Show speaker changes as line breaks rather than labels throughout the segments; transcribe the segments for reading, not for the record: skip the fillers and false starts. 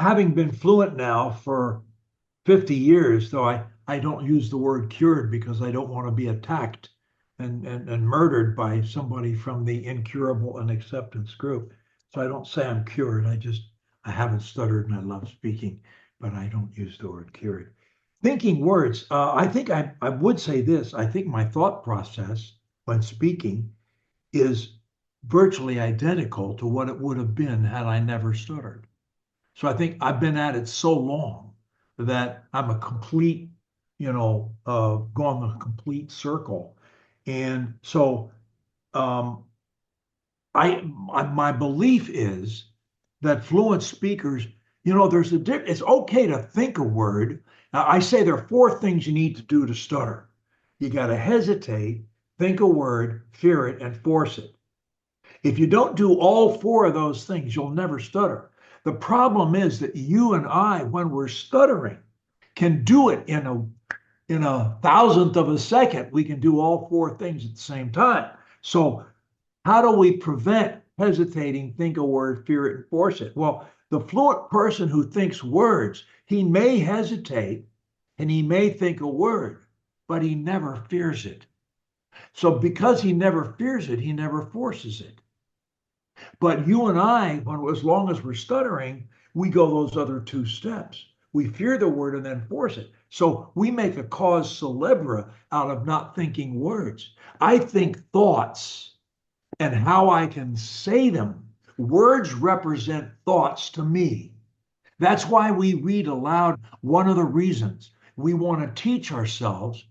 having been fluent now for 50 years, though I don't use the word cured because I don't want to be attacked and murdered by somebody from the incurable and acceptance group. So I don't say I'm cured. I haven't stuttered and I love speaking, but I don't use the word cured. Thinking words, I think I would say this. I think my thought process when speaking is virtually identical to what it would have been had I never stuttered. So I think I've been at it so long that I'm a complete, gone a complete circle. And so um, my belief is that fluent speakers, there's it's okay to think a word. Now, I say there are four things you need to do to stutter. You got to hesitate, think a word, fear it, and force it. If you don't do all four of those things, you'll never stutter. The problem is that you and I, when we're stuttering, can do it in a thousandth of a second. We can do all four things at the same time. So how do we prevent hesitating, think a word, fear it, and force it? Well, the fluent person who thinks words, he may hesitate and he may think a word, but he never fears it. So because he never fears it, he never forces it. But you and I, as long as we're stuttering, we go those other two steps. We fear the word and then force it. So we make a cause célèbre out of not thinking words. I think thoughts and how I can say them. Words represent thoughts to me. That's why we read aloud. One of the reasons we want to teach ourselves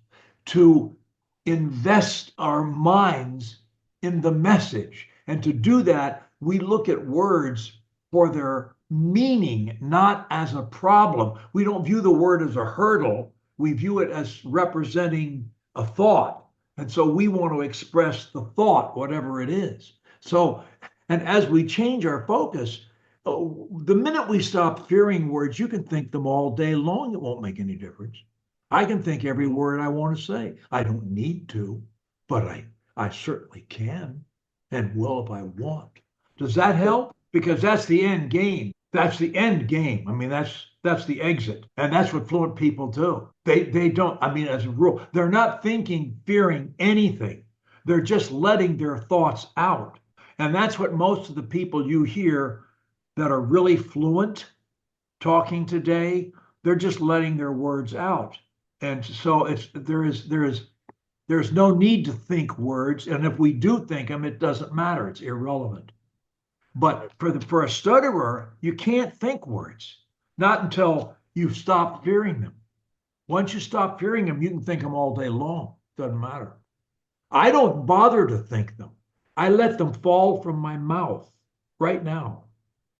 to invest our minds in the message. And to do that, we look at words for their meaning, not as a problem. We don't view the word as a hurdle. We view it as representing a thought. And so we want to express the thought, whatever it is. So, and as we change our focus, the minute we stop fearing words, you can think them all day long. It won't make any difference. I can think every word I want to say. I don't need to, but I certainly can and will if I want. Does that help? Because that's the end game. That's the end game. I mean, that's the exit. And that's what fluent people do. They don't, I mean, as a rule, they're not thinking, fearing anything. They're just letting their thoughts out. And that's what most of the people you hear that are really fluent talking today, they're just letting their words out. And so there's no need to think words. And if we do think them, it doesn't matter. It's irrelevant. But for a stutterer, you can't think words, not until you've stopped fearing them. Once you stop fearing them, you can think them all day long. Doesn't matter. I don't bother to think them. I let them fall from my mouth right now.